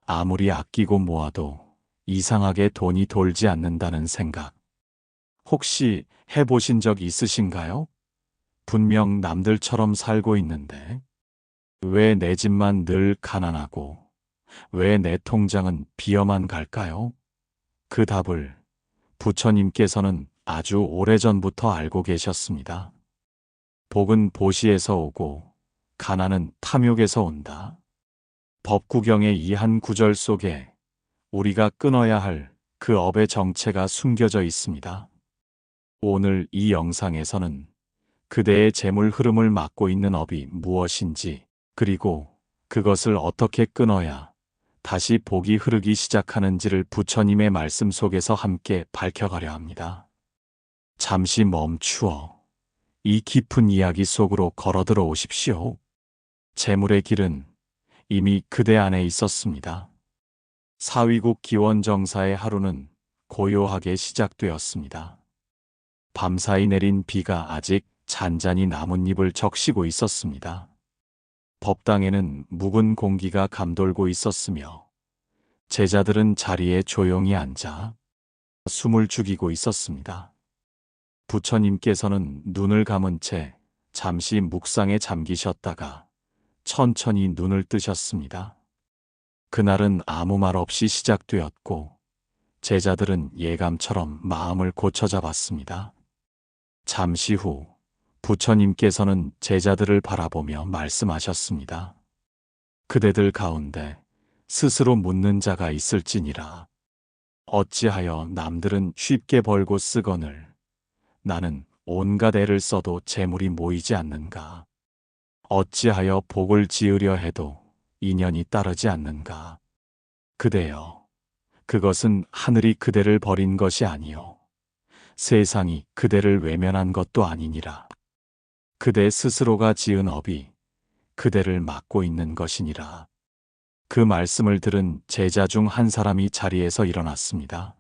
아무리 아끼고 모아도 이상하게 돈이 돌지 않는다는 생각. 혹시 해보신 적 있으신가요? 분명 남들처럼 살고 있는데, 왜 내 집만 늘 가난하고, 왜 내 통장은 비어만 갈까요? 그 답을 부처님께서는 아주 오래전부터 알고 계셨습니다. 복은 보시에서 오고, 가난은 탐욕에서 온다. 법구경의 이 한 구절 속에 우리가 끊어야 할 그 업의 정체가 숨겨져 있습니다. 오늘 이 영상에서는 그대의 재물 흐름을 막고 있는 업이 무엇인지, 그리고 그것을 어떻게 끊어야 다시 복이 흐르기 시작하는지를 부처님의 말씀 속에서 함께 밝혀가려 합니다. 잠시 멈추어 이 깊은 이야기 속으로 걸어들어 오십시오. 재물의 길은 이미 그대 안에 있었습니다. 사위국 기원정사의 하루는 고요하게 시작되었습니다. 밤사이 내린 비가 아직 잔잔히 나뭇잎을 적시고 있었습니다. 법당에는 묵은 공기가 감돌고 있었으며 제자들은 자리에 조용히 앉아 숨을 죽이고 있었습니다. 부처님께서는 눈을 감은 채 잠시 묵상에 잠기셨다가 천천히 눈을 뜨셨습니다. 그날은 아무 말 없이 시작되었고 제자들은 예감처럼 마음을 고쳐잡았습니다. 잠시 후 부처님께서는 제자들을 바라보며 말씀하셨습니다. 그대들 가운데 스스로 묻는 자가 있을지니라. 어찌하여 남들은 쉽게 벌고 쓰거늘 나는 온갖 애를 써도 재물이 모이지 않는가? 어찌하여 복을 지으려 해도 인연이 따르지 않는가? 그대여, 그것은 하늘이 그대를 버린 것이 아니요 세상이 그대를 외면한 것도 아니니라. 그대 스스로가 지은 업이 그대를 막고 있는 것이니라. 그 말씀을 들은 제자 중 한 사람이 자리에서 일어났습니다.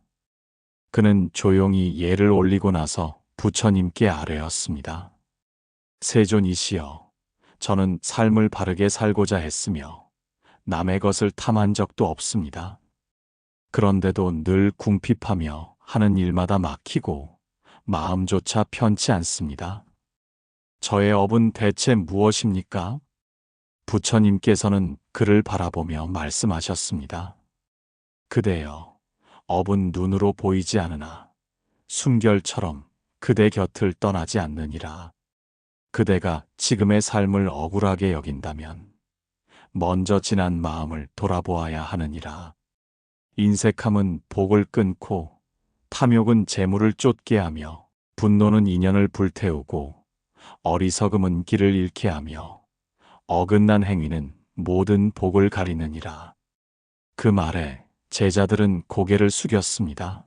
그는 조용히 예를 올리고 나서 부처님께 아뢰었습니다. 세존이시여, 저는 삶을 바르게 살고자 했으며 남의 것을 탐한 적도 없습니다. 그런데도 늘 궁핍하며 하는 일마다 막히고 마음조차 편치 않습니다. 저의 업은 대체 무엇입니까? 부처님께서는 그를 바라보며 말씀하셨습니다. 그대여, 업은 눈으로 보이지 않으나 숨결처럼 그대 곁을 떠나지 않느니라. 그대가 지금의 삶을 억울하게 여긴다면 먼저 지난 마음을 돌아보아야 하느니라. 인색함은 복을 끊고 탐욕은 재물을 쫓게 하며 분노는 인연을 불태우고 어리석음은 길을 잃게 하며 어긋난 행위는 모든 복을 가리느니라. 그 말에 제자들은 고개를 숙였습니다.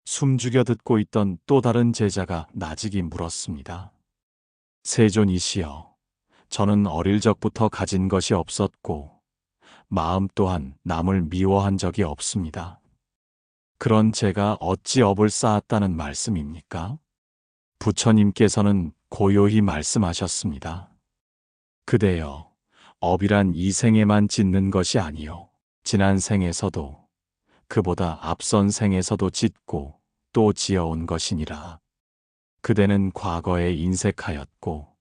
숨죽여 듣고 있던 또 다른 제자가 나직이 물었습니다. 세존이시여, 저는 어릴 적부터 가진 것이 없었고 마음 또한 남을 미워한 적이 없습니다. 그런 제가 어찌 업을 쌓았다는 말씀입니까? 부처님께서는 고요히 말씀하셨습니다. 그대여, 업이란 이 생에만 짓는 것이 아니요 지난 생에서도 그보다 앞선 생에서도 짓고 또 지어온 것이니라. 그대는 과거에 인색하였고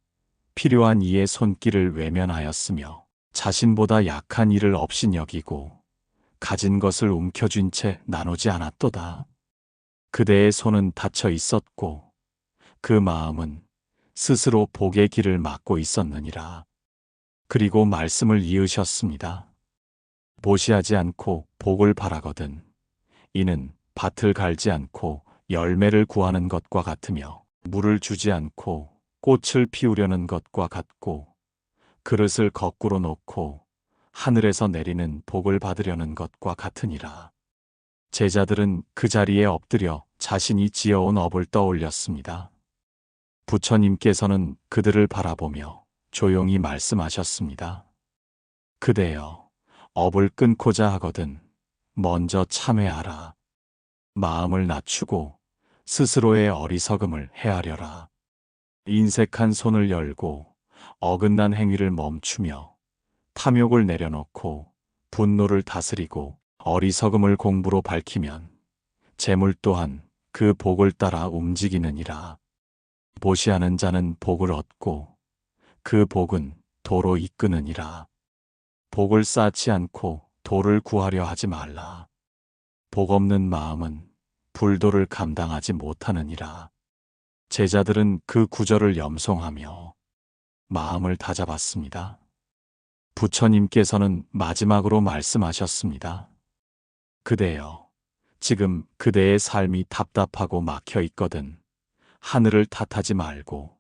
필요한 이의 손길을 외면하였으며 자신보다 약한 이를 업신여기고 가진 것을 움켜쥔 채 나누지 않았도다. 그대의 손은 닫혀 있었고 그 마음은 스스로 복의 길을 막고 있었느니라. 그리고 말씀을 이으셨습니다. 보시하지 않고 복을 바라거든 이는 밭을 갈지 않고 열매를 구하는 것과 같으며 물을 주지 않고 꽃을 피우려는 것과 같고 그릇을 거꾸로 놓고 하늘에서 내리는 복을 받으려는 것과 같으니라. 제자들은 그 자리에 엎드려 자신이 지어온 업을 떠올렸습니다. 부처님께서는 그들을 바라보며 조용히 말씀하셨습니다. 그대여, 업을 끊고자 하거든 먼저 참회하라. 마음을 낮추고 스스로의 어리석음을 헤아려라. 인색한 손을 열고 어긋난 행위를 멈추며 탐욕을 내려놓고 분노를 다스리고 어리석음을 공부로 밝히면 재물 또한 그 복을 따라 움직이느니라. 보시하는 자는 복을 얻고 그 복은 도로 이끄느니라. 복을 쌓지 않고 도를 구하려 하지 말라. 복 없는 마음은 불도를 감당하지 못하느니라. 제자들은 그 구절을 염송하며 마음을 다잡았습니다. 부처님께서는 마지막으로 말씀하셨습니다. 그대여, 지금 그대의 삶이 답답하고 막혀 있거든 하늘을 탓하지 말고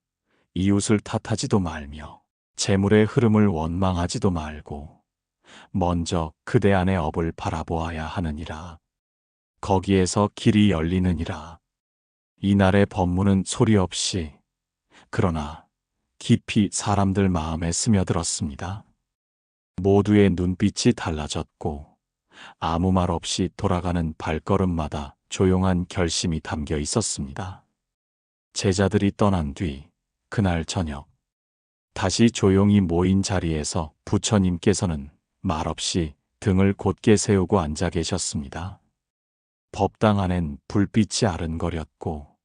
이웃을 탓하지도 말며 재물의 흐름을 원망하지도 말고 먼저 그대 안의 업을 바라보아야 하느니라. 거기에서 길이 열리느니라. 이날의 법문은 소리 없이 그러나 깊이 사람들 마음에 스며들었습니다. 모두의 눈빛이 달라졌고 아무 말 없이 돌아가는 발걸음마다 조용한 결심이 담겨 있었습니다. 제자들이 떠난 뒤 그날 저녁 다시 조용히 모인 자리에서 부처님께서는 말없이 등을 곧게 세우고 앉아 계셨습니다. 법당 안엔 불빛이 아른거렸고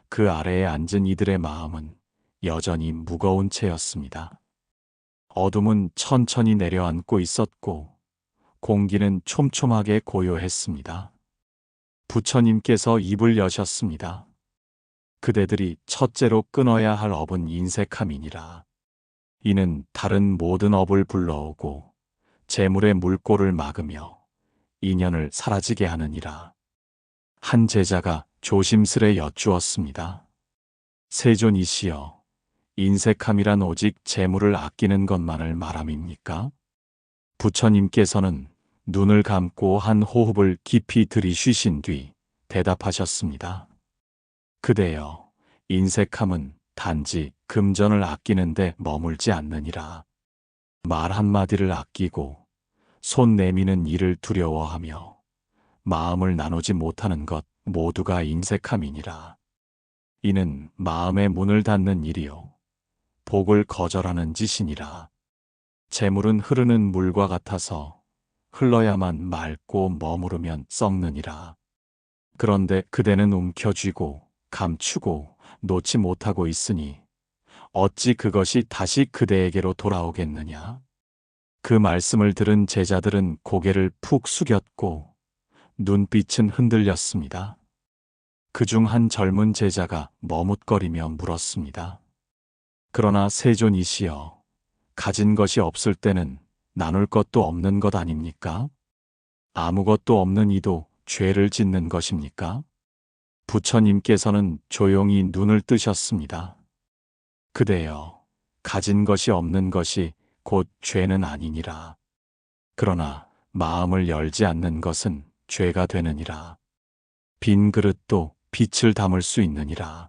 그 아래에 앉은 이들의 마음은 여전히 무거운 채였습니다. 어둠은 천천히 내려앉고 있었고 공기는 촘촘하게 고요했습니다. 부처님께서 입을 여셨습니다. 그대들이 첫째로 끊어야 할 업은 인색함이니라. 이는 다른 모든 업을 불러오고 재물의 물꼬를 막으며 인연을 사라지게 하느니라. 한 제자가 조심스레 여쭈었습니다. 세존이시여, 인색함이란 오직 재물을 아끼는 것만을 말함입니까? 부처님께서는 눈을 감고 한 호흡을 깊이 들이쉬신 뒤 대답하셨습니다. 그대여, 인색함은 단지 금전을 아끼는데 머물지 않느니라. 말 한마디를 아끼고 손 내미는 일을 두려워하며 마음을 나누지 못하는 것 모두가 인색함이니라. 이는 마음의 문을 닫는 일이요 복을 거절하는 짓이니라. 재물은 흐르는 물과 같아서 흘러야만 맑고 머무르면 썩느니라. 그런데 그대는 움켜쥐고 감추고 놓지 못하고 있으니 어찌 그것이 다시 그대에게로 돌아오겠느냐? 그 말씀을 들은 제자들은 고개를 푹 숙였고 눈빛은 흔들렸습니다. 그중 한 젊은 제자가 머뭇거리며 물었습니다. 그러나 세존이시여, 가진 것이 없을 때는 나눌 것도 없는 것 아닙니까? 아무것도 없는 이도 죄를 짓는 것입니까? 부처님께서는 조용히 눈을 뜨셨습니다. 그대여, 가진 것이 없는 것이 곧 죄는 아니니라. 그러나 마음을 열지 않는 것은 죄가 되느니라. 빈 그릇도 빛을 담을 수 있느니라.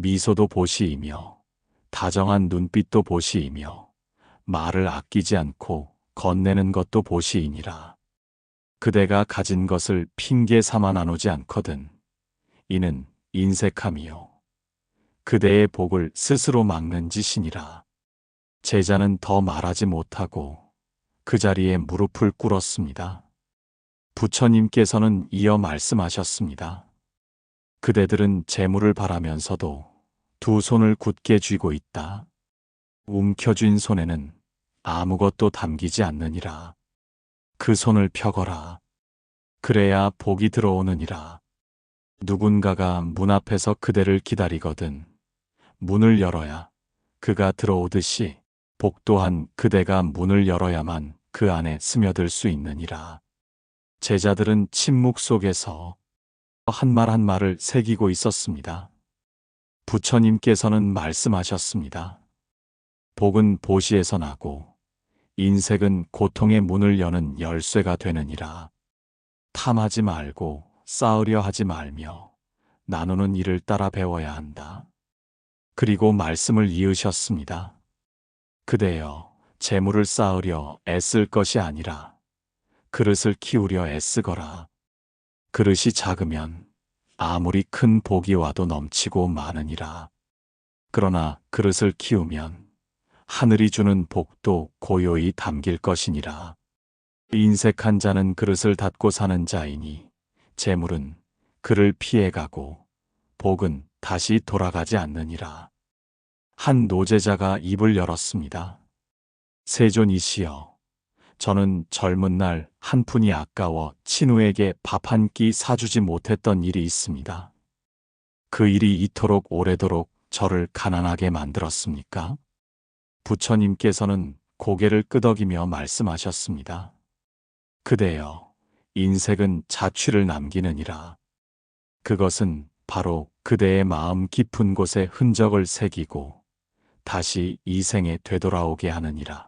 미소도 보시이며 다정한 눈빛도 보시이며 말을 아끼지 않고 건네는 것도 보시이니라. 그대가 가진 것을 핑계 삼아 나누지 않거든 이는 인색함이요 그대의 복을 스스로 막는 짓이니라. 제자는 더 말하지 못하고 그 자리에 무릎을 꿇었습니다. 부처님께서는 이어 말씀하셨습니다. 그대들은 재물을 바라면서도 두 손을 굳게 쥐고 있다. 움켜쥔 손에는 아무것도 담기지 않느니라. 그 손을 펴거라. 그래야 복이 들어오느니라. 누군가가 문 앞에서 그대를 기다리거든 문을 열어야 그가 들어오듯이 복 또한 그대가 문을 열어야만 그 안에 스며들 수 있느니라. 제자들은 침묵 속에서 한 말 한 말을 새기고 있었습니다. 부처님께서는 말씀하셨습니다. 복은 보시에서 나고 인색은 고통의 문을 여는 열쇠가 되느니라. 탐하지 말고 쌓으려 하지 말며 나누는 일을 따라 배워야 한다. 그리고 말씀을 이으셨습니다. 그대여, 재물을 쌓으려 애쓸 것이 아니라 그릇을 키우려 애쓰거라. 그릇이 작으면 아무리 큰 복이 와도 넘치고 많으니라. 그러나 그릇을 키우면 하늘이 주는 복도 고요히 담길 것이니라. 인색한 자는 그릇을 닫고 사는 자이니 재물은 그를 피해가고 복은 다시 돌아가지 않느니라. 한 노제자가 입을 열었습니다. 세존이시여, 저는 젊은 날 한 푼이 아까워 친우에게 밥 한 끼 사주지 못했던 일이 있습니다. 그 일이 이토록 오래도록 저를 가난하게 만들었습니까? 부처님께서는 고개를 끄덕이며 말씀하셨습니다. 그대여, 인색은 자취를 남기느니라. 그것은 바로 그대의 마음 깊은 곳에 흔적을 새기고 다시 이 생에 되돌아오게 하느니라.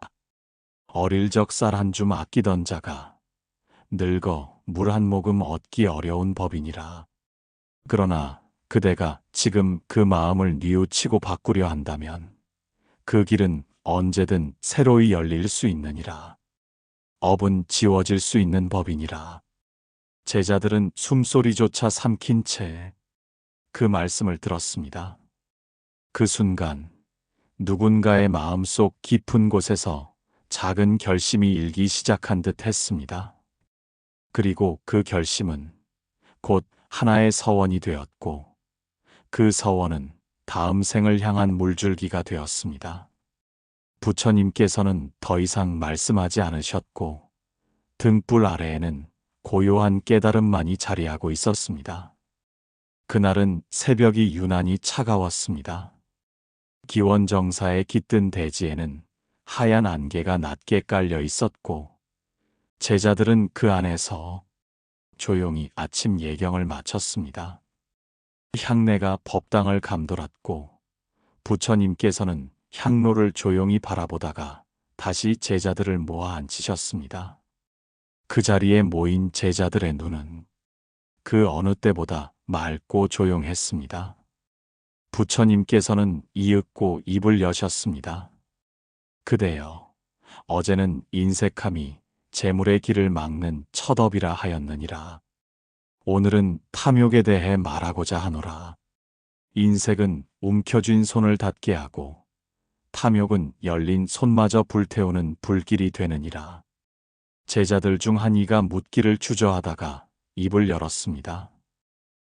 어릴 적 쌀 한 줌 아끼던 자가 늙어 물 한 모금 얻기 어려운 법이니라. 그러나 그대가 지금 그 마음을 뉘우치고 바꾸려 한다면 그 길은 언제든 새로이 열릴 수 있느니라. 업은 지워질 수 있는 법이니라. 제자들은 숨소리조차 삼킨 채 그 말씀을 들었습니다. 그 순간 누군가의 마음속 깊은 곳에서 작은 결심이 일기 시작한 듯 했습니다. 그리고 그 결심은 곧 하나의 서원이 되었고 그 서원은 다음 생을 향한 물줄기가 되었습니다. 부처님께서는 더 이상 말씀하지 않으셨고 등불 아래에는 고요한 깨달음만이 자리하고 있었습니다. 그날은 새벽이 유난히 차가웠습니다. 기원정사의 깃든 대지에는 하얀 안개가 낮게 깔려 있었고 제자들은 그 안에서 조용히 아침 예경을 마쳤습니다. 향내가 법당을 감돌았고 부처님께서는 향로를 조용히 바라보다가 다시 제자들을 모아 앉히셨습니다. 그 자리에 모인 제자들의 눈은 그 어느 때보다 맑고 조용했습니다. 부처님께서는 이윽고 입을 여셨습니다. 그대여, 어제는 인색함이 재물의 길을 막는 첩업이라 하였느니라. 오늘은 탐욕에 대해 말하고자 하노라. 인색은 움켜쥔 손을 닫게 하고 탐욕은 열린 손마저 불태우는 불길이 되느니라. 제자들 중 한 이가 묻기를 주저하다가 입을 열었습니다.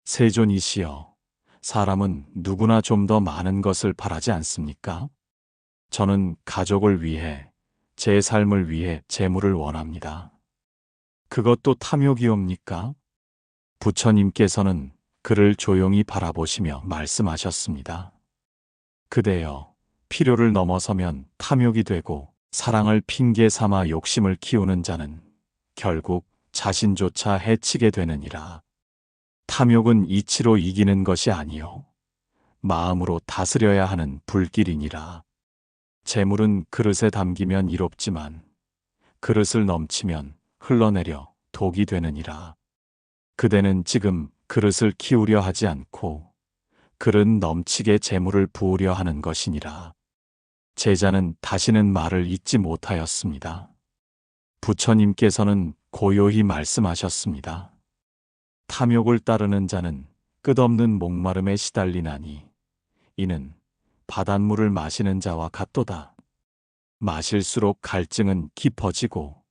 세존이시여, 사람은 누구나 좀 더 많은 것을 바라지 않습니까? 저는 가족을 위해, 제 삶을 위해 재물을 원합니다. 그것도 탐욕이옵니까? 부처님께서는 그를 조용히 바라보시며 말씀하셨습니다. 그대여, 필요를 넘어서면 탐욕이 되고 사랑을 핑계 삼아 욕심을 키우는 자는 결국 자신조차 해치게 되느니라. 탐욕은 이치로 이기는 것이 아니요 마음으로 다스려야 하는 불길이니라. 재물은 그릇에 담기면 이롭지만 그릇을 넘치면 흘러내려 독이 되느니라. 그대는 지금 그릇을 키우려 하지 않고 그릇 넘치게 재물을 부으려 하는 것이니라. 제자는 다시는 말을 잇지 못하였습니다. 부처님께서는 고요히 말씀하셨습니다. 탐욕을 따르는 자는 끝없는 목마름에 시달리나니 이는 바닷물을 마시는 자와 같도다. 마실수록 갈증은 깊어지고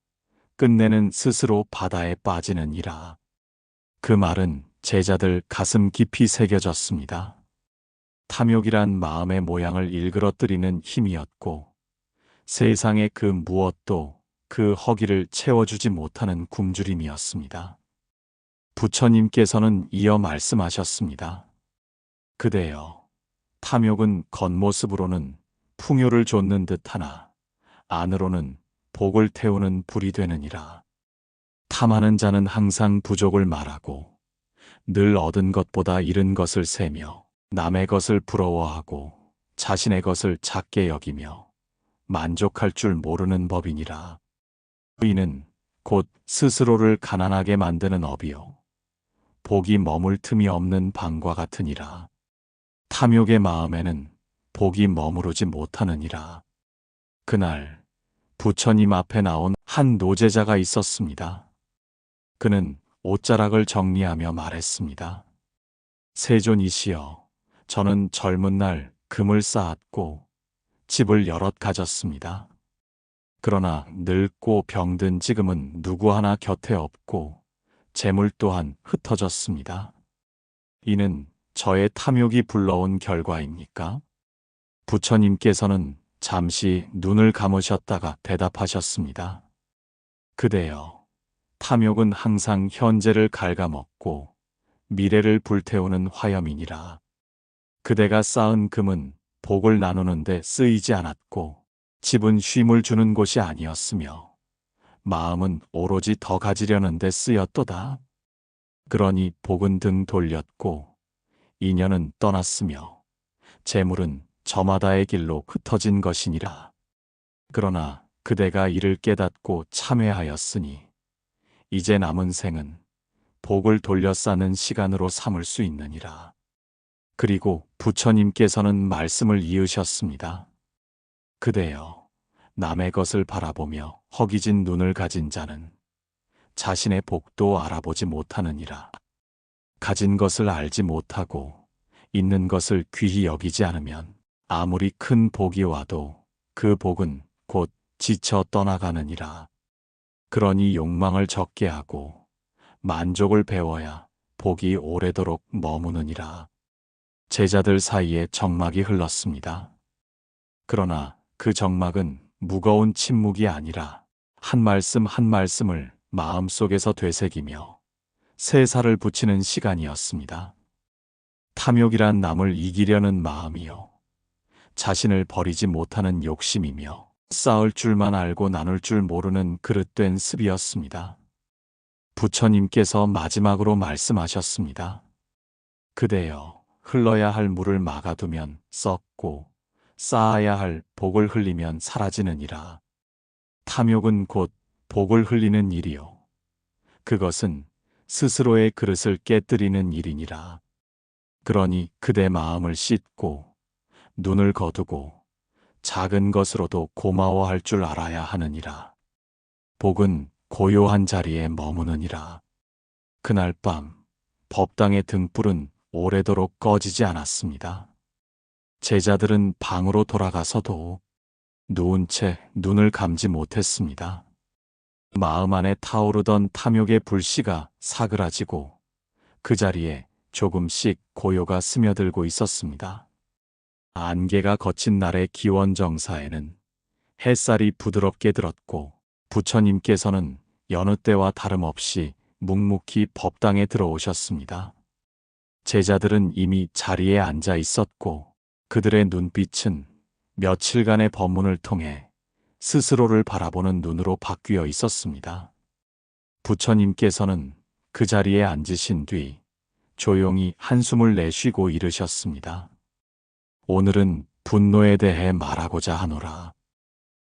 끝내는 스스로 바다에 빠지느니라. 그 말은 제자들 가슴 깊이 새겨졌습니다. 탐욕이란 마음의 모양을 일그러뜨리는 힘이었고 세상의 그 무엇도 그 허기를 채워주지 못하는 굶주림이었습니다. 부처님께서는 이어 말씀하셨습니다. 그대여, 탐욕은 겉모습으로는 풍요를 좇는 듯하나 안으로는 복을 태우는 불이 되느니라. 탐하는 자는 항상 부족을 말하고 늘 얻은 것보다 잃은 것을 세며 남의 것을 부러워하고 자신의 것을 작게 여기며 만족할 줄 모르는 법이니라. 이는 곧 스스로를 가난하게 만드는 업이요 복이 머물 틈이 없는 방과 같으니라. 탐욕의 마음에는 복이 머무르지 못하느니라. 그날 부처님 앞에 나온 한 노제자가 있었습니다. 그는 옷자락을 정리하며 말했습니다. 세존이시여, 저는 젊은 날 금을 쌓았고 집을 여럿 가졌습니다. 그러나 늙고 병든 지금은 누구 하나 곁에 없고 재물 또한 흩어졌습니다. 이는 저의 탐욕이 불러온 결과입니까? 부처님께서는 잠시 눈을 감으셨다가 대답하셨습니다. 그대여, 탐욕은 항상 현재를 갉아먹고 미래를 불태우는 화염이니라. 그대가 쌓은 금은 복을 나누는 데 쓰이지 않았고 집은 쉼을 주는 곳이 아니었으며 마음은 오로지 더 가지려는 데 쓰였도다. 그러니 복은 등 돌렸고 인연은 떠났으며 재물은 저마다의 길로 흩어진 것이니라. 그러나 그대가 이를 깨닫고 참회하였으니 이제 남은 생은 복을 돌려 쌓는 시간으로 삼을 수 있느니라. 그리고 부처님께서는 말씀을 이으셨습니다. 그대여, 남의 것을 바라보며 허기진 눈을 가진 자는 자신의 복도 알아보지 못하느니라. 가진 것을 알지 못하고 있는 것을 귀히 여기지 않으면 아무리 큰 복이 와도 그 복은 곧 지쳐 떠나가느니라. 그러니 욕망을 적게 하고 만족을 배워야 복이 오래도록 머무느니라. 제자들 사이에 정막이 흘렀습니다. 그러나 그 정막은 무거운 침묵이 아니라 한 말씀 한 말씀을 마음속에서 되새기며 새살을 붙이는 시간이었습니다. 탐욕이란 남을 이기려는 마음이요, 자신을 버리지 못하는 욕심이며 쌓을 줄만 알고 나눌 줄 모르는 그릇된 습이었습니다. 부처님께서 마지막으로 말씀하셨습니다. 그대여, 흘러야 할 물을 막아두면 썩고 쌓아야 할 복을 흘리면 사라지느니라. 탐욕은 곧 복을 흘리는 일이요, 그것은 스스로의 그릇을 깨뜨리는 일이니라. 그러니 그대 마음을 씻고 눈을 거두고 작은 것으로도 고마워할 줄 알아야 하느니라. 복은 고요한 자리에 머무느니라. 그날 밤 법당의 등불은 오래도록 꺼지지 않았습니다. 제자들은 방으로 돌아가서도 누운 채 눈을 감지 못했습니다. 마음 안에 타오르던 탐욕의 불씨가 사그라지고 그 자리에 조금씩 고요가 스며들고 있었습니다. 안개가 거친 날의 기원정사에는 햇살이 부드럽게 들었고 부처님께서는 여느 때와 다름없이 묵묵히 법당에 들어오셨습니다. 제자들은 이미 자리에 앉아 있었고 그들의 눈빛은 며칠간의 법문을 통해 스스로를 바라보는 눈으로 바뀌어 있었습니다. 부처님께서는 그 자리에 앉으신 뒤 조용히 한숨을 내쉬고 이르셨습니다. 오늘은 분노에 대해 말하고자 하노라.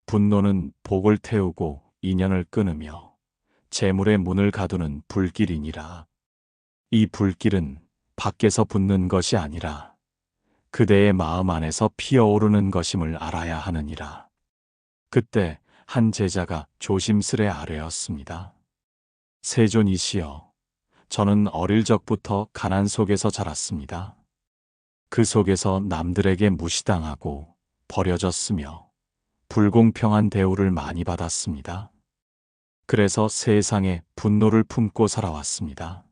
분노는 복을 태우고 인연을 끊으며 재물의 문을 가두는 불길이니라. 이 불길은 밖에서 붙는 것이 아니라 그대의 마음 안에서 피어오르는 것임을 알아야 하느니라. 그때 한 제자가 조심스레 아뢰었습니다. 세존이시여, 저는 어릴 적부터 가난 속에서 자랐습니다. 그 속에서 남들에게 무시당하고 버려졌으며 불공평한 대우를 많이 받았습니다. 그래서 세상에 분노를 품고 살아왔습니다.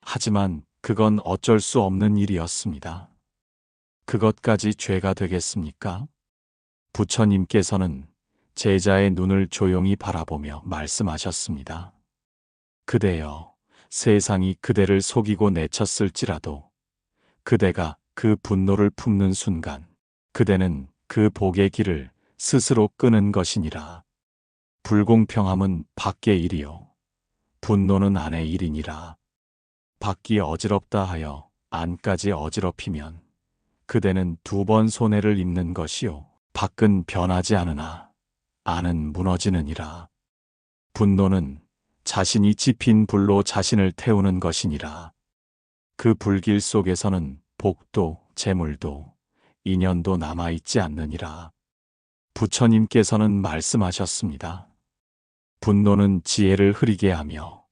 하지만 그건 어쩔 수 없는 일이었습니다. 그것까지 죄가 되겠습니까? 부처님께서는 제자의 눈을 조용히 바라보며 말씀하셨습니다. 그대여, 세상이 그대를 속이고 내쳤을지라도 그대가 그 분노를 품는 순간 그대는 그 복의 길을 스스로 끄는 것이니라. 불공평함은 밖의 일이요, 분노는 안의 일이니라. 밖이 어지럽다 하여 안까지 어지럽히면 그대는 두 번 손해를 입는 것이요, 밖은 변하지 않으나 안은 무너지느니라. 분노는 자신이 지핀 불로 자신을 태우는 것이니라. 그 불길 속에서는 복도 재물도 인연도 남아있지 않느니라. 부처님께서는 말씀하셨습니다. 분노는 지혜를 흐리게 하며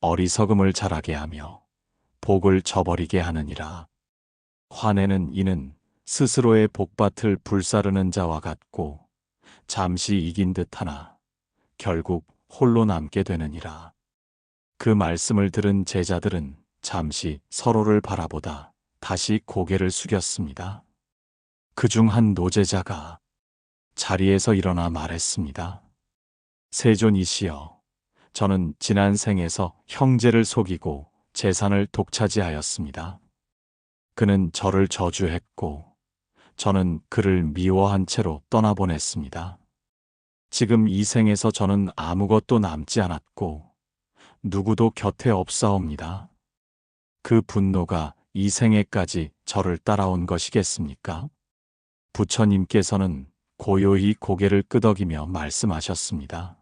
어리석음을 자라게 하며 복을 저버리게 하느니라. 화내는 이는 스스로의 복밭을 불사르는 자와 같고 잠시 이긴 듯하나 결국 홀로 남게 되느니라. 그 말씀을 들은 제자들은 잠시 서로를 바라보다 다시 고개를 숙였습니다. 그중 한 노제자가 자리에서 일어나 말했습니다. 세존이시여, 저는 지난 생에서 형제를 속이고 재산을 독차지하였습니다. 그는 저를 저주했고 저는 그를 미워한 채로 떠나보냈습니다. 지금 이 생에서 저는 아무것도 남지 않았고 누구도 곁에 없사옵니다. 그 분노가 이 생에까지 저를 따라온 것이겠습니까? 부처님께서는 고요히 고개를 끄덕이며 말씀하셨습니다.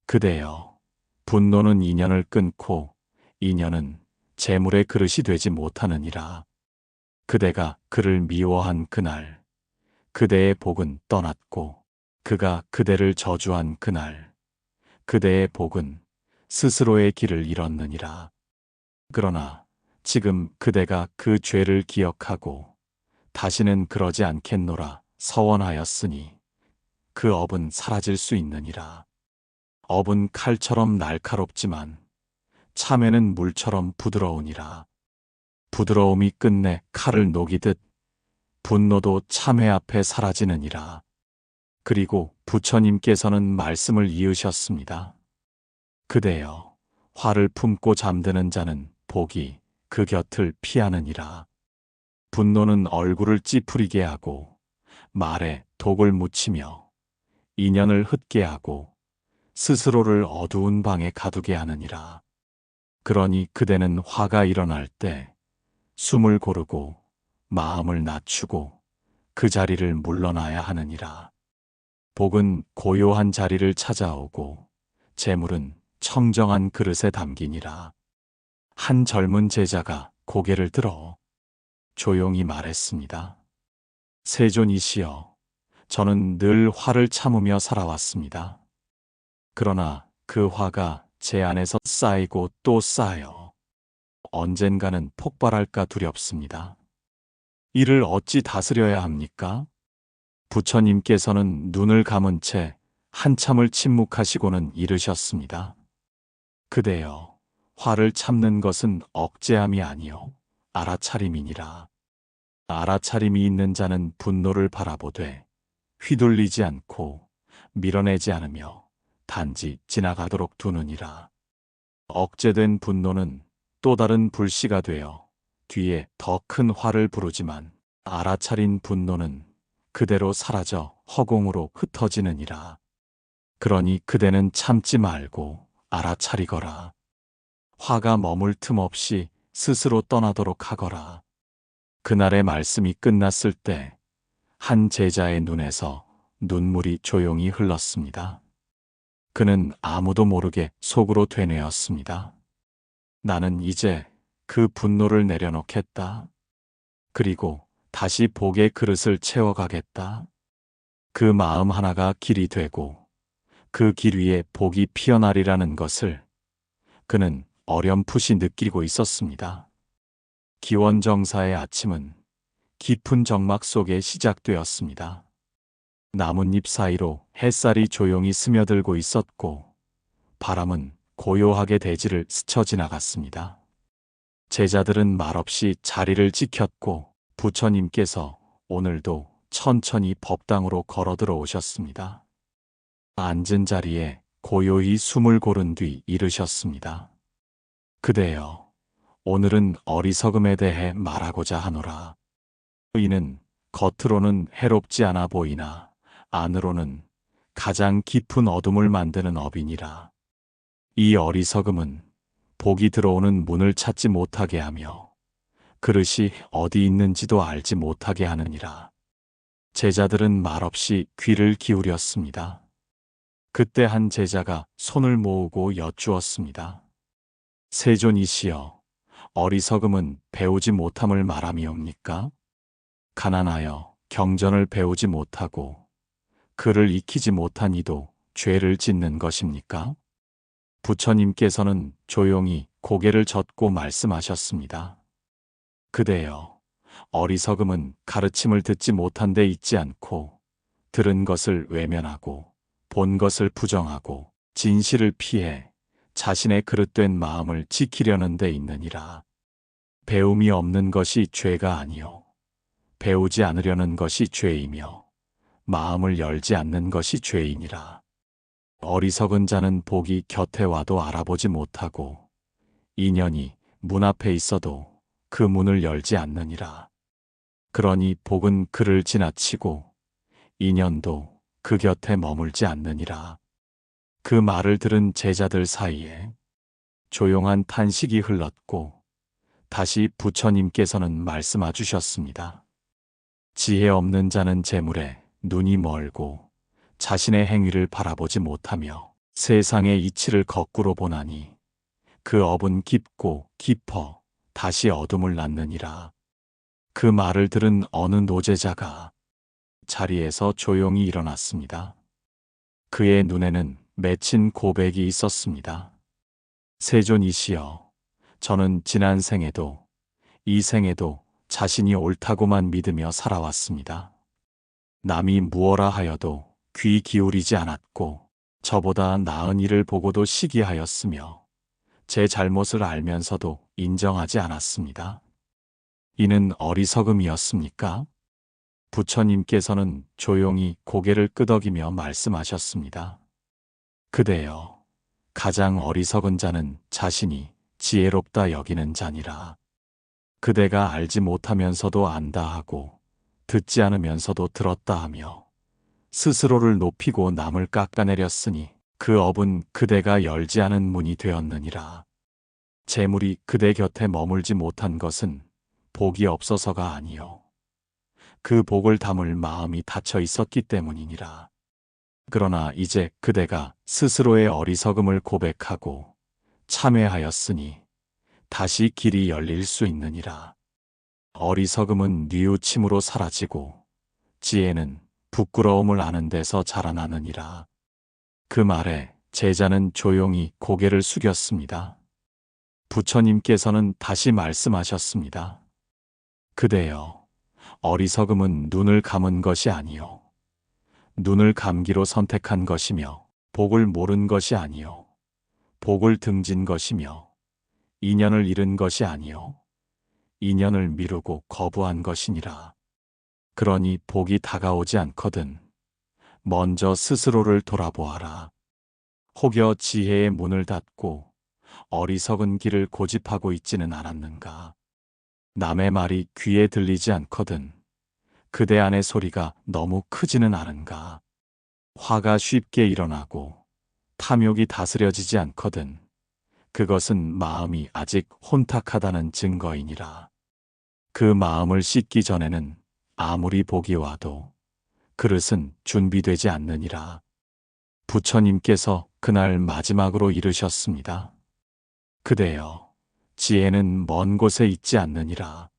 그대여, 분노는 인연을 끊고 인연은 재물의 그릇이 되지 못하느니라. 그대가 그를 미워한 그날, 그대의 복은 떠났고 그가 그대를 저주한 그날, 그대의 복은 스스로의 길을 잃었느니라. 그러나 지금 그대가 그 죄를 기억하고 다시는 그러지 않겠노라 서원하였으니 그 업은 사라질 수 있느니라. 업은 칼처럼 날카롭지만 참회는 물처럼 부드러우니라. 부드러움이 끝내 칼을 녹이듯 분노도 참회 앞에 사라지느니라. 그리고 부처님께서는 말씀을 이으셨습니다. 그대여, 화를 품고 잠드는 자는 복이 그 곁을 피하느니라. 분노는 얼굴을 찌푸리게 하고 말에 독을 묻히며 인연을 흩게 하고 스스로를 어두운 방에 가두게 하느니라. 그러니 그대는 화가 일어날 때 숨을 고르고 마음을 낮추고 그 자리를 물러나야 하느니라. 복은 고요한 자리를 찾아오고 재물은 청정한 그릇에 담기니라. 한 젊은 제자가 고개를 들어 조용히 말했습니다. 세존이시여, 저는 늘 화를 참으며 살아왔습니다. 그러나 그 화가 제 안에서 쌓이고 또 쌓여 언젠가는 폭발할까 두렵습니다. 이를 어찌 다스려야 합니까? 부처님께서는 눈을 감은 채 한참을 침묵하시고는 이르셨습니다. 그대여, 화를 참는 것은 억제함이 아니요 알아차림이니라. 알아차림이 있는 자는 분노를 바라보되 휘둘리지 않고 밀어내지 않으며 단지 지나가도록 두느니라. 억제된 분노는 또 다른 불씨가 되어 뒤에 더 큰 화를 부르지만 알아차린 분노는 그대로 사라져 허공으로 흩어지느니라. 그러니 그대는 참지 말고 알아차리거라. 화가 머물 틈 없이 스스로 떠나도록 하거라. 그날의 말씀이 끝났을 때 한 제자의 눈에서 눈물이 조용히 흘렀습니다. 그는 아무도 모르게 속으로 되뇌었습니다. 나는 이제 그 분노를 내려놓겠다. 그리고 다시 복의 그릇을 채워가겠다. 그 마음 하나가 길이 되고 그 길 위에 복이 피어나리라는 것을 그는 어렴풋이 느끼고 있었습니다. 기원정사의 아침은 깊은 정막 속에 시작되었습니다. 나뭇잎 사이로 햇살이 조용히 스며들고 있었고 바람은 고요하게 대지를 스쳐 지나갔습니다. 제자들은 말없이 자리를 지켰고 부처님께서 오늘도 천천히 법당으로 걸어 들어오셨습니다. 앉은 자리에 고요히 숨을 고른 뒤 이르셨습니다. 그대여, 오늘은 어리석음에 대해 말하고자 하노라. 이는 겉으로는 해롭지 않아 보이나 안으로는 가장 깊은 어둠을 만드는 업이니라. 이 어리석음은 복이 들어오는 문을 찾지 못하게 하며 그릇이 어디 있는지도 알지 못하게 하느니라. 제자들은 말없이 귀를 기울였습니다. 그때 한 제자가 손을 모으고 여쭈었습니다. 세존이시여, 어리석음은 배우지 못함을 말함이옵니까? 가난하여 경전을 배우지 못하고 글을 익히지 못한 이도 죄를 짓는 것입니까? 부처님께서는 조용히 고개를 젓고 말씀하셨습니다. 그대여, 어리석음은 가르침을 듣지 못한 데 있지 않고 들은 것을 외면하고 본 것을 부정하고 진실을 피해 자신의 그릇된 마음을 지키려는 데 있느니라. 배움이 없는 것이 죄가 아니요 배우지 않으려는 것이 죄이며 마음을 열지 않는 것이 죄이니라. 어리석은 자는 복이 곁에 와도 알아보지 못하고 인연이 문 앞에 있어도 그 문을 열지 않느니라. 그러니 복은 그를 지나치고 인연도 그 곁에 머물지 않느니라. 그 말을 들은 제자들 사이에 조용한 탄식이 흘렀고 다시 부처님께서는 말씀하 주셨습니다. 지혜 없는 자는 재물에 눈이 멀고 자신의 행위를 바라보지 못하며 세상의 이치를 거꾸로 보나니 그 업은 깊고 깊어 다시 어둠을 낳느니라. 그 말을 들은 어느 노제자가 자리에서 조용히 일어났습니다. 그의 눈에는 맺힌 고백이 있었습니다. 세존이시여, 저는 지난 생에도 이 생에도 자신이 옳다고만 믿으며 살아왔습니다. 남이 무엇라 하여도 귀 기울이지 않았고 저보다 나은 일을 보고도 시기하였으며 제 잘못을 알면서도 인정하지 않았습니다. 이는 어리석음이었습니까? 부처님께서는 조용히 고개를 끄덕이며 말씀하셨습니다. 그대여, 가장 어리석은 자는 자신이 지혜롭다 여기는 자니라. 그대가 알지 못하면서도 안다 하고 듣지 않으면서도 들었다 하며 스스로를 높이고 남을 깎아내렸으니 그 업은 그대가 열지 않은 문이 되었느니라. 재물이 그대 곁에 머물지 못한 것은 복이 없어서가 아니요 그 복을 담을 마음이 닫혀 있었기 때문이니라. 그러나 이제 그대가 스스로의 어리석음을 고백하고 참회하였으니 다시 길이 열릴 수 있느니라. 어리석음은 뉘우침으로 사라지고 지혜는 부끄러움을 아는 데서 자라나느니라. 그 말에 제자는 조용히 고개를 숙였습니다. 부처님께서는 다시 말씀하셨습니다. 그대여, 어리석음은 눈을 감은 것이 아니요 눈을 감기로 선택한 것이며 복을 모른 것이 아니요 복을 등진 것이며 인연을 잃은 것이 아니요 인연을 미루고 거부한 것이니라. 그러니 복이 다가오지 않거든 먼저 스스로를 돌아보아라. 혹여 지혜의 문을 닫고 어리석은 길을 고집하고 있지는 않았는가? 남의 말이 귀에 들리지 않거든 그대 안의 소리가 너무 크지는 않은가? 화가 쉽게 일어나고 탐욕이 다스려지지 않거든 그것은 마음이 아직 혼탁하다는 증거이니라. 그 마음을 씻기 전에는 아무리 복이 와도 그릇은 준비되지 않느니라. 부처님께서 그날 마지막으로 이르셨습니다. 그대여, 지혜는 먼 곳에 있지 않느니라.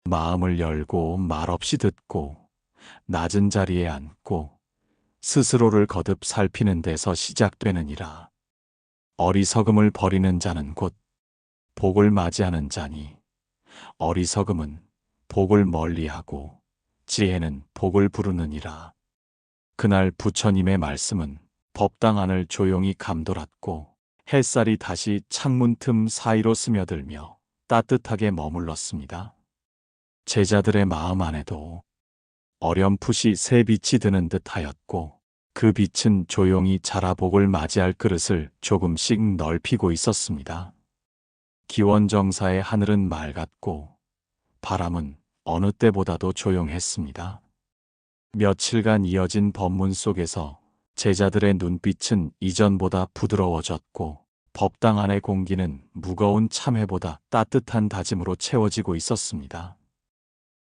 마음을 열고 말없이 듣고 낮은 자리에 앉고 스스로를 거듭 살피는 데서 시작되느니라. 어리석음을 버리는 자는 곧 복을 맞이하는 자니 어리석음은 복을 멀리하고 지혜는 복을 부르느니라. 그날 부처님의 말씀은 법당 안을 조용히 감돌았고 햇살이 다시 창문 틈 사이로 스며들며 따뜻하게 머물렀습니다. 제자들의 마음 안에도 어렴풋이 새 빛이 드는 듯 하였고 그 빛은 조용히 자라 복을 맞이할 그릇을 조금씩 넓히고 있었습니다. 기원정사의 하늘은 맑았고 바람은 어느 때보다도 조용했습니다. 며칠간 이어진 법문 속에서 제자들의 눈빛은 이전보다 부드러워졌고 법당 안의 공기는 무거운 참회보다 따뜻한 다짐으로 채워지고 있었습니다.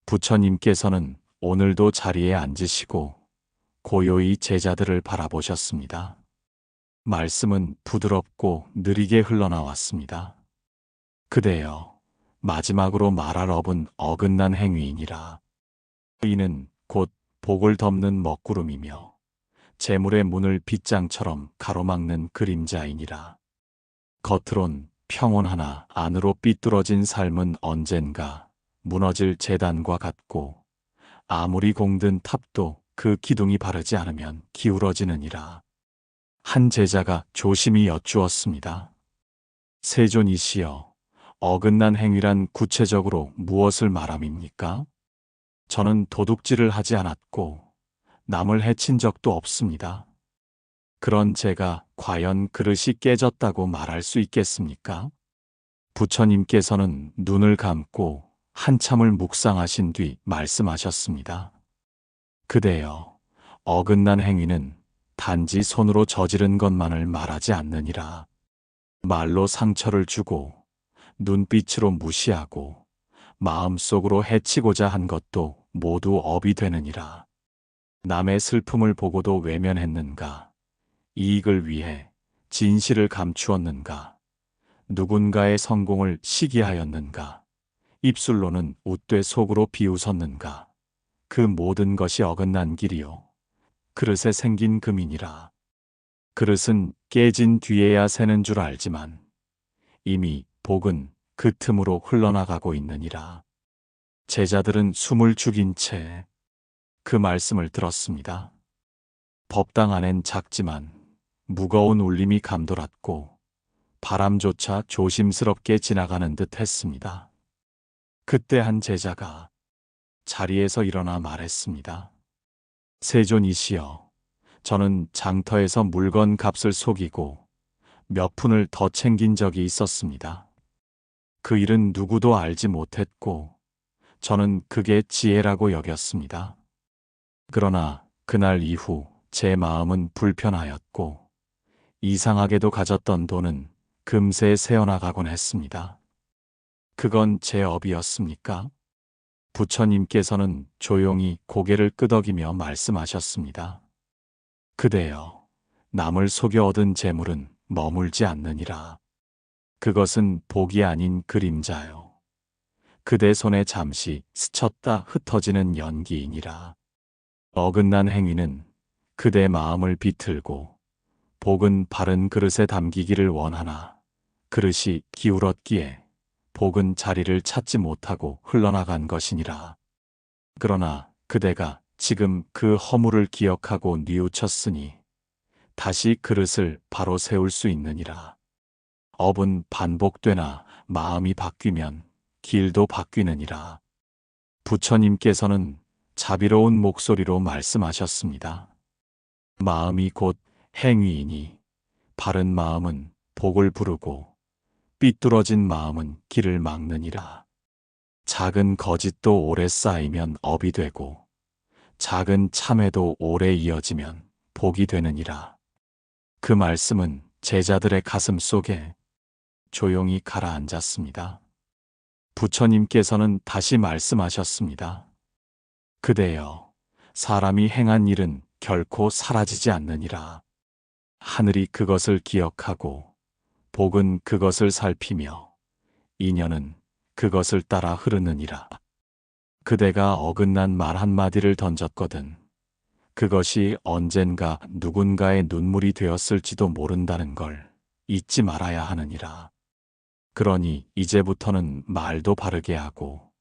부처님께서는 오늘도 자리에 앉으시고 고요히 제자들을 바라보셨습니다. 말씀은 부드럽고 느리게 흘러나왔습니다. 그대여, 마지막으로 말할 업은 어긋난 행위이니라. 이는 곧 복을 덮는 먹구름이며 재물의 문을 빗장처럼 가로막는 그림자이니라. 겉으론 평온하나 안으로 삐뚤어진 삶은 언젠가 무너질 재단과 같고 아무리 공든 탑도 그 기둥이 바르지 않으면 기울어지느니라. 한 제자가 조심히 여쭈었습니다. 세존이시여, 어긋난 행위란 구체적으로 무엇을 말함입니까? 저는 도둑질을 하지 않았고 남을 해친 적도 없습니다. 그런 제가 과연 그릇이 깨졌다고 말할 수 있겠습니까? 부처님께서는 눈을 감고 한참을 묵상하신 뒤 말씀하셨습니다. 그대여, 어긋난 행위는 단지 손으로 저지른 것만을 말하지 않느니라. 말로 상처를 주고 눈빛으로 무시하고 마음속으로 해치고자 한 것도 모두 업이 되느니라. 남의 슬픔을 보고도 외면했는가? 이익을 위해 진실을 감추었는가? 누군가의 성공을 시기하였는가? 입술로는 웃되 속으로 비웃었는가? 그 모든 것이 어긋난 길이요. 그릇에 생긴 금이니라. 그릇은 깨진 뒤에야 새는 줄 알지만 이미 복은 그 틈으로 흘러나가고 있느니라. 제자들은 숨을 죽인 채 그 말씀을 들었습니다. 법당 안엔 작지만 무거운 울림이 감돌았고 바람조차 조심스럽게 지나가는 듯 했습니다. 그때 한 제자가 자리에서 일어나 말했습니다. 세존이시여, 저는 장터에서 물건 값을 속이고 몇 푼을 더 챙긴 적이 있었습니다. 그 일은 누구도 알지 못했고 저는 그게 지혜라고 여겼습니다. 그러나 그날 이후 제 마음은 불편하였고 이상하게도 가졌던 돈은 금세 새어나가곤 했습니다. 그건 제 업이었습니까? 부처님께서는 조용히 고개를 끄덕이며 말씀하셨습니다. 그대여, 남을 속여 얻은 재물은 머물지 않느니라. 그것은 복이 아닌 그림자요. 그대 손에 잠시 스쳤다 흩어지는 연기이니라. 어긋난 행위는 그대 마음을 비틀고 복은 바른 그릇에 담기기를 원하나 그릇이 기울었기에 복은 자리를 찾지 못하고 흘러나간 것이니라. 그러나 그대가 지금 그 허물을 기억하고 뉘우쳤으니 다시 그릇을 바로 세울 수 있느니라. 업은 반복되나 마음이 바뀌면 길도 바뀌느니라. 부처님께서는 자비로운 목소리로 말씀하셨습니다. 마음이 곧 행위이니 바른 마음은 복을 부르고 삐뚤어진 마음은 길을 막느니라. 작은 거짓도 오래 쌓이면 업이 되고 작은 참회도 오래 이어지면 복이 되느니라. 그 말씀은 제자들의 가슴 속에 조용히 가라앉았습니다. 부처님께서는 다시 말씀하셨습니다. 그대여, 사람이 행한 일은 결코 사라지지 않느니라. 하늘이 그것을 기억하고 복은 그것을 살피며 인연은 그것을 따라 흐르느니라. 그대가 어긋난 말 한마디를 던졌거든 그것이 언젠가 누군가의 눈물이 되었을지도 모른다는 걸 잊지 말아야 하느니라. 그러니 이제부터는 말도 바르게 하고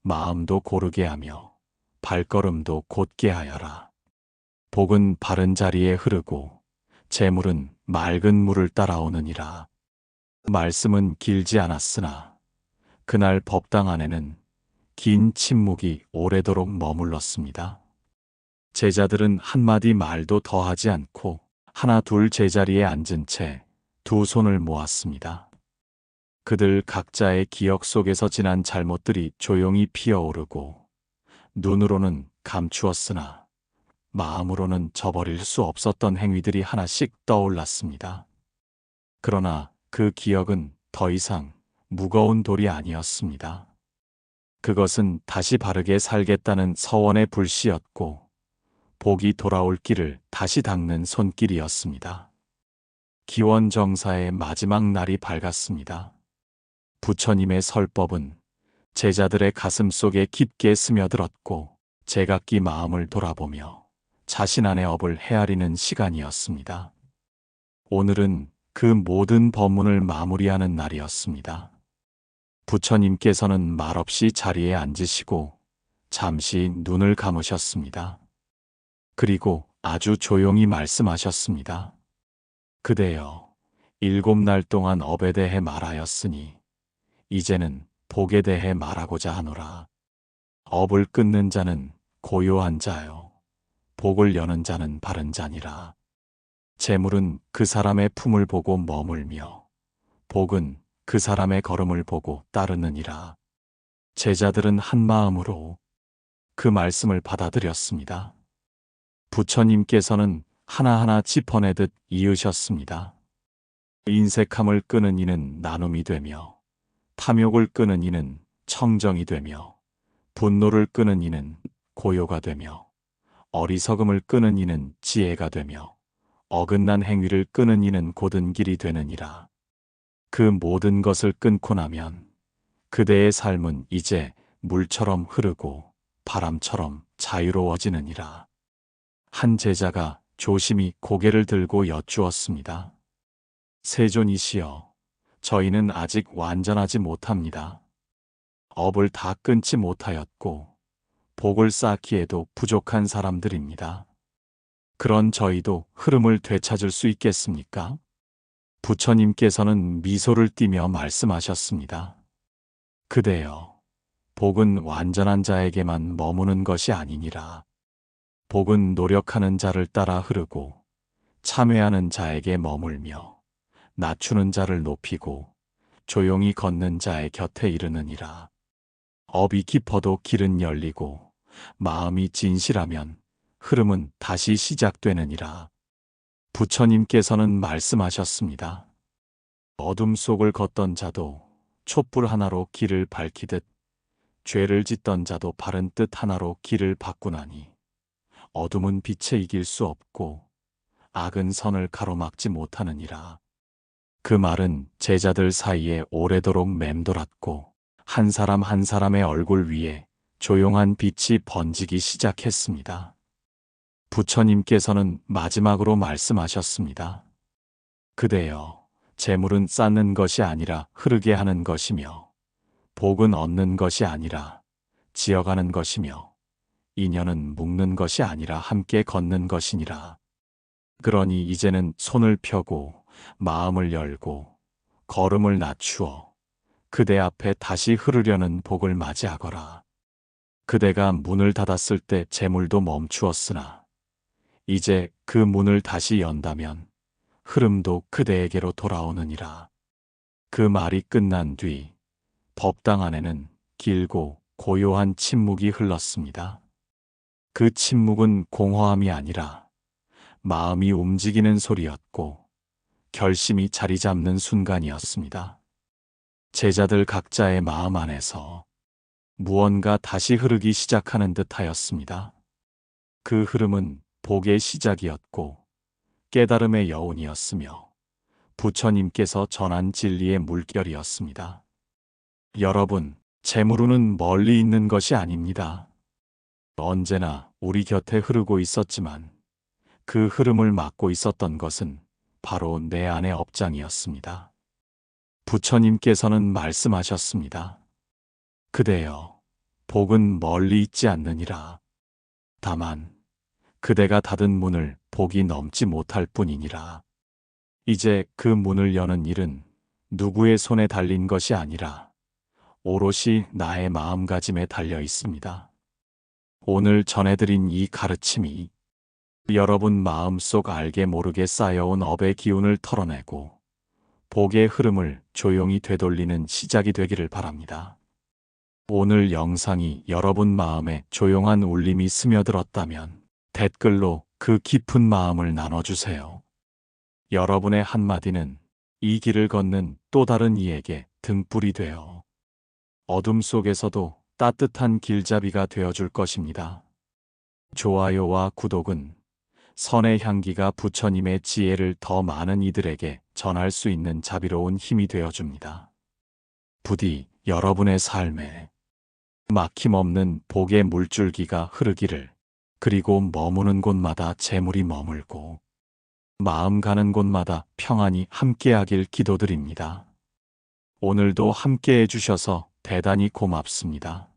마음도 고르게 하며 발걸음도 곧게 하여라. 복은 바른 자리에 흐르고 재물은 맑은 물을 따라오느니라. 말씀은 길지 않았으나 그날 법당 안에는 긴 침묵이 오래도록 머물렀습니다. 제자들은 한마디 말도 더하지 않고 하나 둘 제자리에 앉은 채 두 손을 모았습니다. 그들 각자의 기억 속에서 지난 잘못들이 조용히 피어오르고 눈으로는 감추었으나 마음으로는 저버릴 수 없었던 행위들이 하나씩 떠올랐습니다. 그러나 그 기억은 더 이상 무거운 돌이 아니었습니다. 그것은 다시 바르게 살겠다는 서원의 불씨였고 복이 돌아올 길을 다시 닦는 손길이었습니다. 기원정사의 마지막 날이 밝았습니다. 부처님의 설법은 제자들의 가슴 속에 깊게 스며들었고 제각기 마음을 돌아보며 자신 안의 업을 헤아리는 시간이었습니다. 오늘은 그 모든 법문을 마무리하는 날이었습니다. 부처님께서는 말없이 자리에 앉으시고 잠시 눈을 감으셨습니다. 그리고 아주 조용히 말씀하셨습니다. 그대여, 7날 동안 업에 대해 말하였으니 이제는 복에 대해 말하고자 하노라. 업을 끊는 자는 고요한 자요, 복을 여는 자는 바른 자니라. 재물은 그 사람의 품을 보고 머물며 복은 그 사람의 걸음을 보고 따르느니라. 제자들은 한 마음으로 그 말씀을 받아들였습니다. 부처님께서는 하나하나 짚어내듯 이으셨습니다. 인색함을 끄는 이는 나눔이 되며, 탐욕을 끄는 이는 청정이 되며, 분노를 끄는 이는 고요가 되며, 어리석음을 끄는 이는 지혜가 되며, 어긋난 행위를 끄는 이는 곧은 길이 되느니라. 그 모든 것을 끊고 나면 그대의 삶은 이제 물처럼 흐르고 바람처럼 자유로워지느니라. 한 제자가 조심히 고개를 들고 여쭈었습니다. 세존이시여, 저희는 아직 완전하지 못합니다. 업을 다 끊지 못하였고 복을 쌓기에도 부족한 사람들입니다. 그런 저희도 흐름을 되찾을 수 있겠습니까? 부처님께서는 미소를 띠며 말씀하셨습니다. 그대여, 복은 완전한 자에게만 머무는 것이 아니니라. 복은 노력하는 자를 따라 흐르고 참회하는 자에게 머물며 낮추는 자를 높이고 조용히 걷는 자의 곁에 이르느니라. 업이 깊어도 길은 열리고 마음이 진실하면 흐름은 다시 시작되느니라. 부처님께서는 말씀하셨습니다. 어둠 속을 걷던 자도 촛불 하나로 길을 밝히듯 죄를 짓던 자도 바른 뜻 하나로 길을 바꾸나니 어둠은 빛에 이길 수 없고 악은 선을 가로막지 못하느니라. 그 말은 제자들 사이에 오래도록 맴돌았고 한 사람 한 사람의 얼굴 위에 조용한 빛이 번지기 시작했습니다. 부처님께서는 마지막으로 말씀하셨습니다. 그대여, 재물은 쌓는 것이 아니라 흐르게 하는 것이며 복은 얻는 것이 아니라 지어가는 것이며 인연은 묶는 것이 아니라 함께 걷는 것이니라. 그러니 이제는 손을 펴고 마음을 열고 걸음을 낮추어 그대 앞에 다시 흐르려는 복을 맞이하거라. 그대가 문을 닫았을 때 재물도 멈추었으나 이제 그 문을 다시 연다면 흐름도 그대에게로 돌아오느니라. 그 말이 끝난 뒤 법당 안에는 길고 고요한 침묵이 흘렀습니다. 그 침묵은 공허함이 아니라 마음이 움직이는 소리였고 결심이 자리 잡는 순간이었습니다. 제자들 각자의 마음 안에서 무언가 다시 흐르기 시작하는 듯 하였습니다. 그 흐름은 복의 시작이었고 깨달음의 여운이었으며 부처님께서 전한 진리의 물결이었습니다. 여러분, 재물은 멀리 있는 것이 아닙니다. 언제나 우리 곁에 흐르고 있었지만 그 흐름을 막고 있었던 것은 바로 내 안의 업장이었습니다. 부처님께서는 말씀하셨습니다. 그대여, 복은 멀리 있지 않느니라. 다만 그대가 닫은 문을 복이 넘지 못할 뿐이니라. 이제 그 문을 여는 일은 누구의 손에 달린 것이 아니라 오롯이 나의 마음가짐에 달려 있습니다. 오늘 전해드린 이 가르침이 여러분 마음속 알게 모르게 쌓여온 업의 기운을 털어내고 복의 흐름을 조용히 되돌리는 시작이 되기를 바랍니다. 오늘 영상이 여러분 마음에 조용한 울림이 스며들었다면 댓글로 그 깊은 마음을 나눠주세요. 여러분의 한마디는 이 길을 걷는 또 다른 이에게 등불이 되어 어둠 속에서도 따뜻한 길잡이가 되어줄 것입니다. 좋아요와 구독은 선의 향기가 부처님의 지혜를 더 많은 이들에게 전할 수 있는 자비로운 힘이 되어줍니다. 부디 여러분의 삶에 막힘없는 복의 물줄기가 흐르기를, 그리고 머무는 곳마다 재물이 머물고 마음 가는 곳마다 평안이 함께하길 기도드립니다. 오늘도 함께해 주셔서 대단히 고맙습니다.